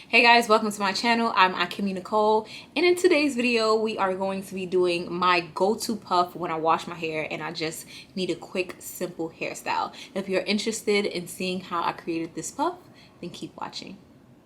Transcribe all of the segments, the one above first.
Hey guys, welcome to my channel. I'm Akimmie Nicole, and in today's video we are going to be doing my go-to puff when I wash my hair and I just need a quick simple hairstyle. If you're interested in seeing how I created this puff, then keep watching.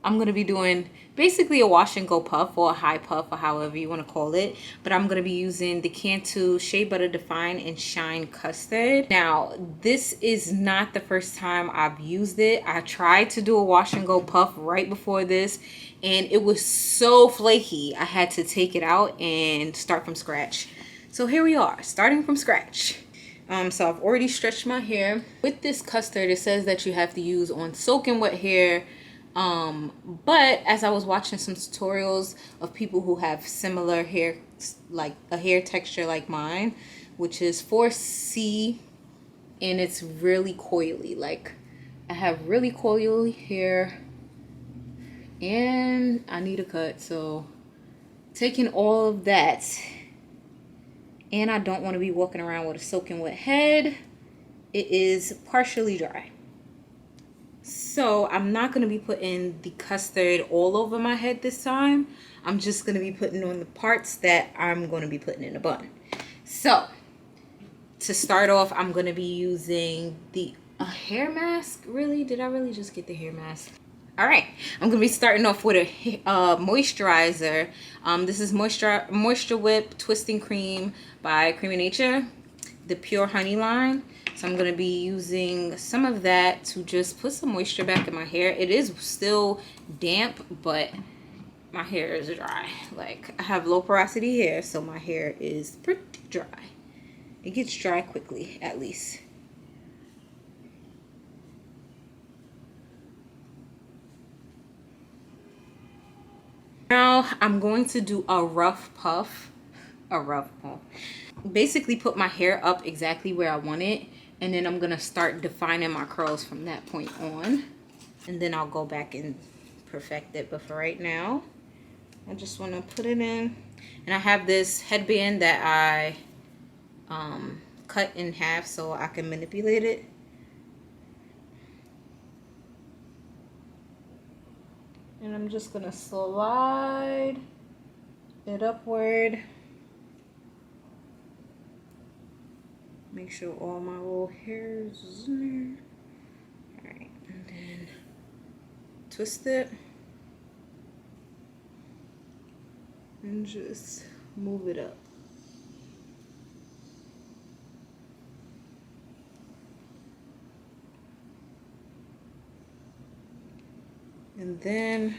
I'm going to be doing basically a wash and go puff, or a high puff, or however you want to call it. But I'm going to be using the Cantu Shea Butter Define and Shine Custard. Now, this is not the first time I've used it. I tried to do a wash and go puff right before this, and it was so flaky. I had to take it out and start from scratch. So here we are, starting from scratch. So I've already stretched my hair. With this custard, it says that you have to use on soaking wet hair. But as I was watching some tutorials of people who have similar hair, like a hair texture like mine, which is 4C, and it's really coily. Like, I have really coily hair and I need a cut. So taking all of that, and I don't want to be walking around with a soaking wet head. It is partially dry. So I'm not going to be putting the custard all over my head this time. I'm just going to be putting on the parts that I'm going to be putting in a bun. So to start off, I'm going to be using a hair mask. Really? Did I really just get the hair mask? All right, I'm going to be starting off with a moisturizer. This is Moisture Whip Twisting Cream by Akimmie Nicole, the Pure Honey line. So I'm going to be using some of that to just put some moisture back in my hair. It is still damp, but my hair is dry. Like, I have low porosity hair, so my hair is pretty dry. It gets dry quickly, at least. Now I'm going to do a rough puff. Basically put my hair up exactly where I want it, and then I'm gonna start defining my curls from that point on, and then I'll go back and perfect it. But for right now, I just want to put it in, and I have this headband that I cut in half so I can manipulate it. And I'm just gonna slide it upward. Make sure all my little hairs is in there. Alright, and then twist it. And just move it up. And then,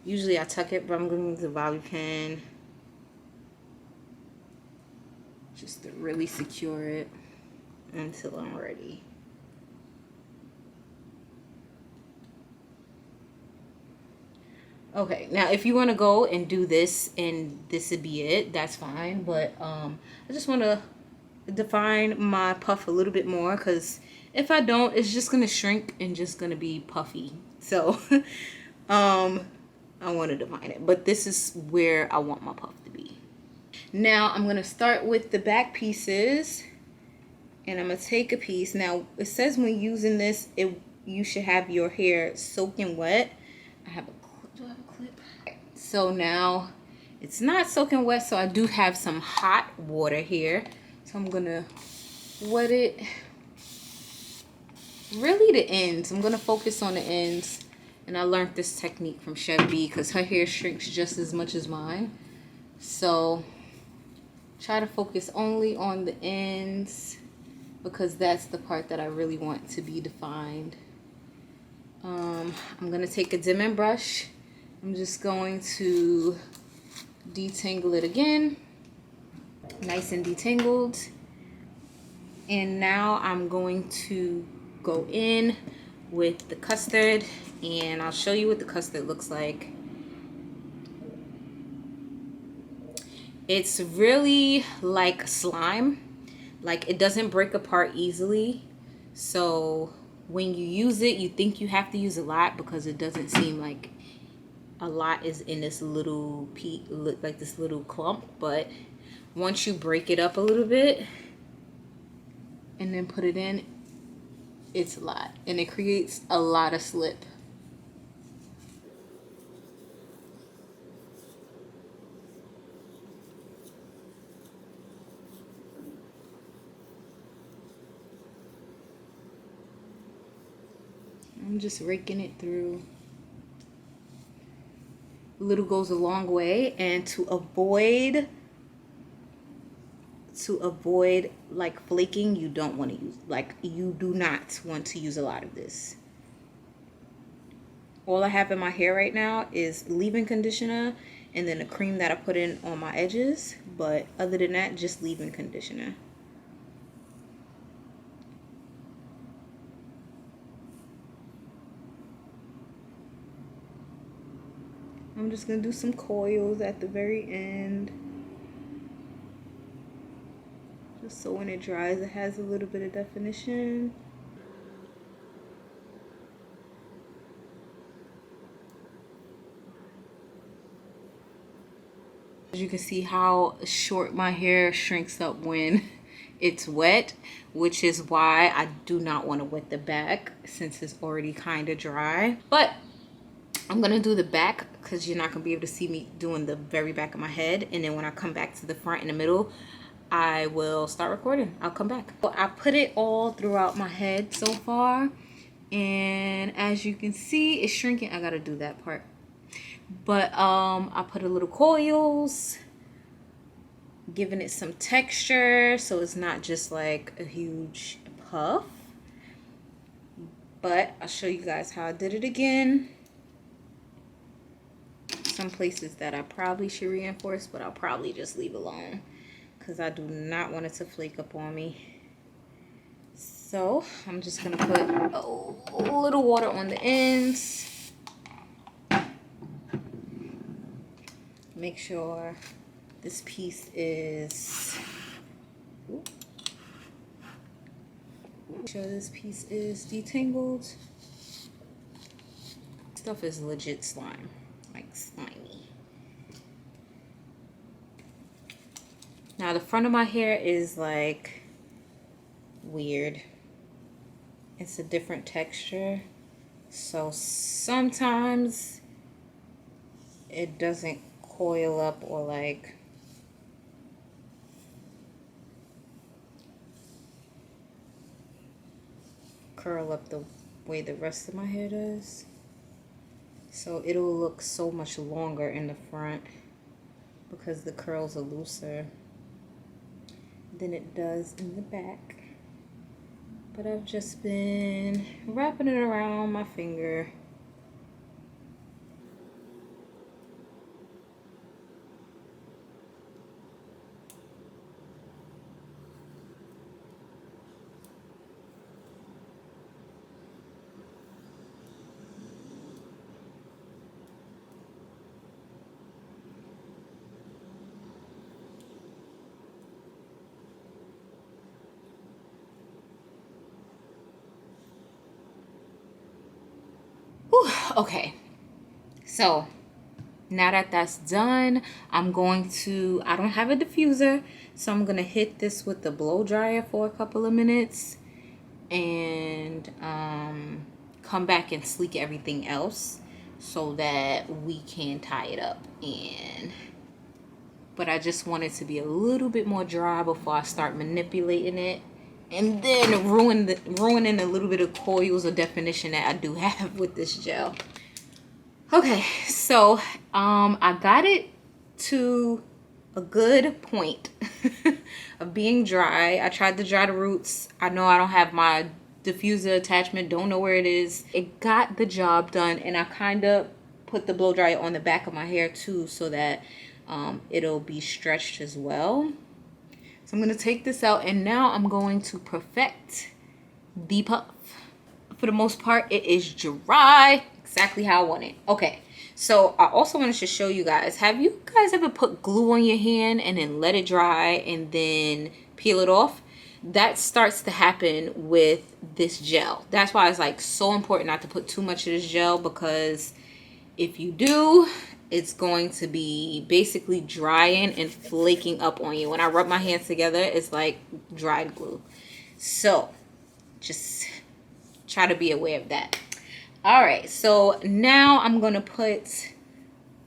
usually I tuck it, but I'm going to use the bobby pin just to really secure it until I'm ready. Okay, now if you want to go and do this and this would be it, that's fine. But I just want to define my puff a little bit more, because if I don't, it's just going to shrink and just going to be puffy. So I want to define it, but this is where I want my puff to be. Now I'm going to start with the back pieces, and I'm going to take a piece. Now it says when using this, you should have your hair soaking wet. I have a clip. Do I have a clip? So now it's not soaking wet, so I do have some hot water here. So I'm going to wet it. Really the ends. I'm going to focus on the ends. And I learned this technique from Chef B, because her hair shrinks just as much as mine. So try to focus only on the ends, because that's the part that I really want to be defined. I'm going to take a dimming brush. I'm just going to detangle it again. Nice and detangled. And now I'm going to go in with the custard, and I'll show you what the custard looks like. It's really like slime. Like, it doesn't break apart easily. So when you use it, you think you have to use a lot, because it doesn't seem like a lot is in this little like this little clump. But once you break it up a little bit and then put it in, it's a lot, and it creates a lot of slip. I'm just raking it through. A little goes a long way, and to avoid like flaking, you don't want to use, like, you do not want to use a lot of this. All I have in my hair right now is leave-in conditioner and then a cream that I put in on my edges, but other than that, just leave-in conditioner. I'm just gonna do some coils at the very end, just so when it dries it has a little bit of definition. As you can see how short my hair shrinks up when it's wet, which is why I do not want to wet the back since it's already kind of dry. But I'm gonna do the back because you're not gonna be able to see me doing the very back of my head, and then when I come back to the front and the middle, I will start recording. I'll come back. Well, I put it all throughout my head so far, and as you can see, it's shrinking. I gotta do that part. But I put a little coils, giving it some texture so it's not just like a huge puff. But I'll show you guys how I did it again. Some places that I probably should reinforce, but I'll probably just leave alone because I do not want it to flake up on me. So I'm just gonna put a little water on the ends. Make sure this piece is, detangled. Stuff is legit slime, like slimy. Now the front of my hair is like weird. It's a different texture, so sometimes it doesn't coil up or like curl up the way the rest of my hair does. So it'll look so much longer in the front because the curls are looser than it does in the back. But I've just been wrapping it around my finger. Whew, okay, so now that that's done, I'm going to, I don't have a diffuser, so I'm gonna hit this with the blow dryer for a couple of minutes and come back and sleek everything else so that we can tie it up. But I just want it to be a little bit more dry before I start manipulating it and then ruining a little bit of coils or definition that I do have with this gel. Okay, so I got it to a good point of being dry. I tried to dry the roots. I know I don't have my diffuser attachment, don't know where it is. It got the job done, and I kind of put the blow dryer on the back of my hair too so that it'll be stretched as well. So I'm going to take this out, and now I'm going to perfect the puff. For the most part, it is dry exactly how I want it. Okay, so I also wanted to show you guys, have you guys ever put glue on your hand and then let it dry and then peel it off? That starts to happen with this gel. That's why it's like so important not to put too much of this gel, because if you do, it's going to be basically drying and flaking up on you. When I rub my hands together, it's like dried glue. So just try to be aware of that. All right, so now I'm gonna put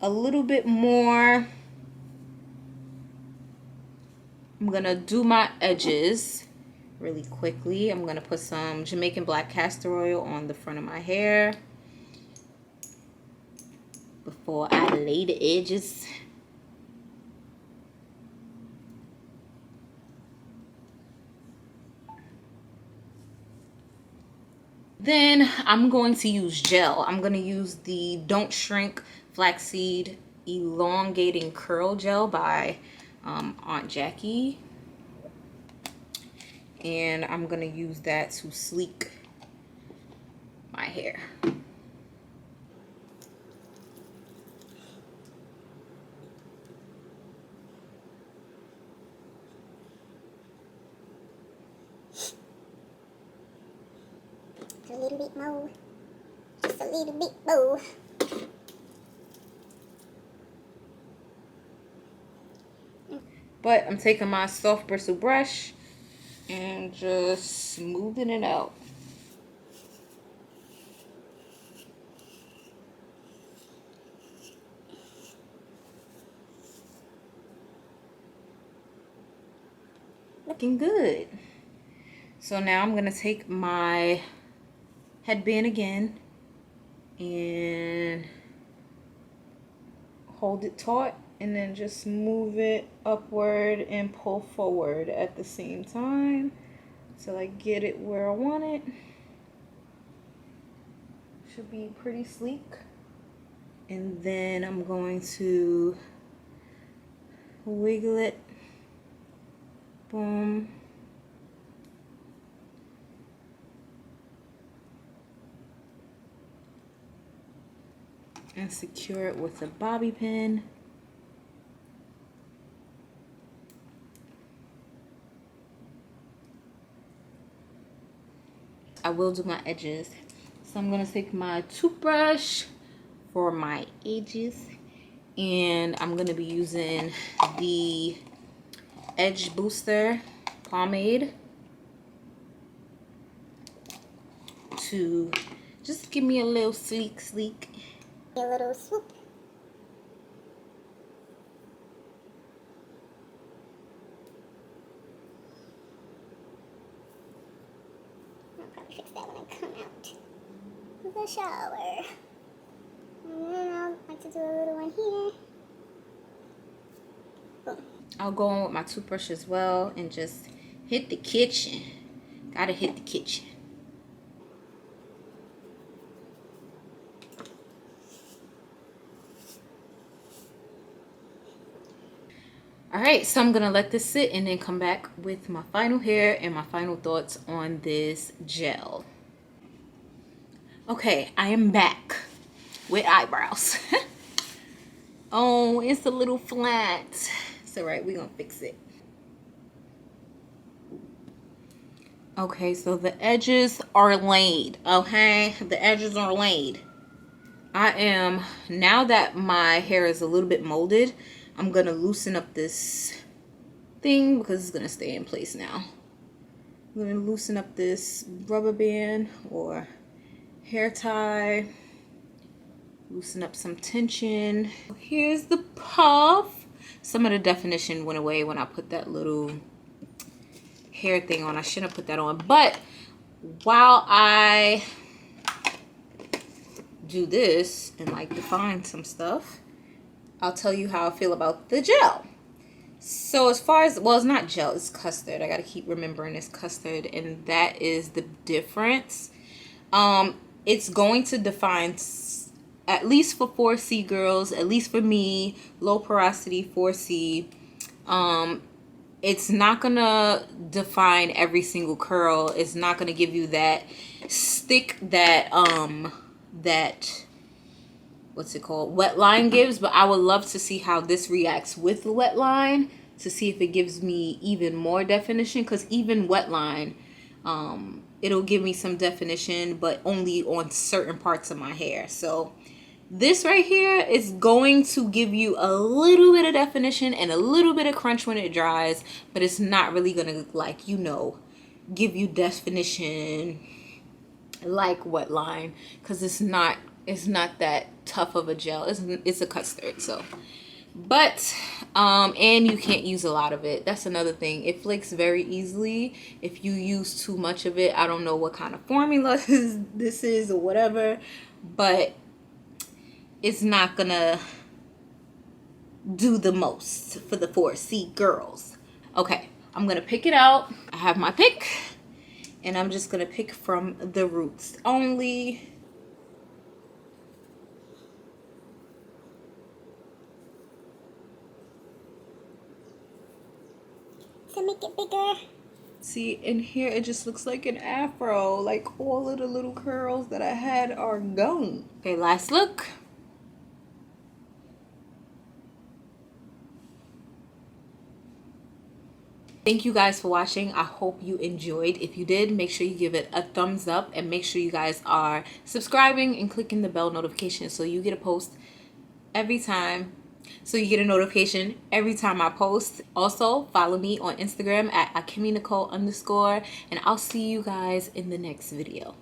a little bit more. I'm gonna do my edges really quickly. I'm gonna put some Jamaican black castor oil on the front of my hair before I lay the edges. Then I'm going to use gel. I'm going to use the Don't Shrink Flaxseed Elongating Curl Gel by Aunt Jackie. And I'm going to use that to sleek my hair. A little bit more. Just a little bit more. But I'm taking my soft bristle brush and just smoothing it out. Looking good. So now I'm going to take my headband again and hold it taut and then just move it upward and pull forward at the same time till I get it where I want it. Should be pretty sleek. And then I'm going to wiggle it. Boom. And secure it with a bobby pin. I will do my edges. So I'm going to take my toothbrush for my edges. And I'm going to be using the Edge Booster pomade to just give me a little sleek. A little swoop. I'll probably fix that when I come out of the shower. And then I'll like to do a little one here. Boom. I'll go on with my toothbrush as well and just hit the kitchen. Gotta hit the kitchen. Alright, so I'm going to let this sit and then come back with my final hair and my final thoughts on this gel. Okay, I am back with eyebrows. Oh, it's a little flat. It's alright, we're going to fix it. Okay, so the edges are laid, okay? The edges are laid. Now that my hair is a little bit molded, I'm going to loosen up this thing because it's going to stay in place now. I'm going to loosen up this rubber band or hair tie. Loosen up some tension. Here's the puff. Some of the definition went away when I put that little hair thing on. I shouldn't have put that on. But while I do this and like define some stuff, I'll tell you how I feel about the gel. So as far as, well, it's not gel, it's custard. I gotta keep remembering it's custard, and that is the difference. It's going to define, at least for 4C girls, at least for me, low porosity 4C. It's not gonna define every single curl. It's not gonna give you that stick that what's it called, wet line gives, but I would love to see how this reacts with the wet line to see if it gives me even more definition, because even wet line, it'll give me some definition, but only on certain parts of my hair. So this right here is going to give you a little bit of definition and a little bit of crunch when it dries, but it's not really gonna, like, you know, give you definition like wet line, because it's not that tough of a gel. It's a custard. So But and you can't use a lot of it. That's another thing. It flakes very easily if you use too much of it. I don't know what kind of formula this is or whatever, but it's not gonna do the most for the 4C girls. Okay, I'm gonna pick it out. I have my pick, and I'm just gonna pick from the roots only. So make it bigger. See, in here it just looks like an afro. Like all of the little curls that I had are gone. Okay, last look. Thank you guys for watching. I hope you enjoyed. If you did, make sure you give it a thumbs up, and make sure you guys are subscribing and clicking the bell notification so you get a post every time. So you get a notification every time I post. Also, follow me on Instagram at Akimmie Nicole _, and I'll see you guys in the next video.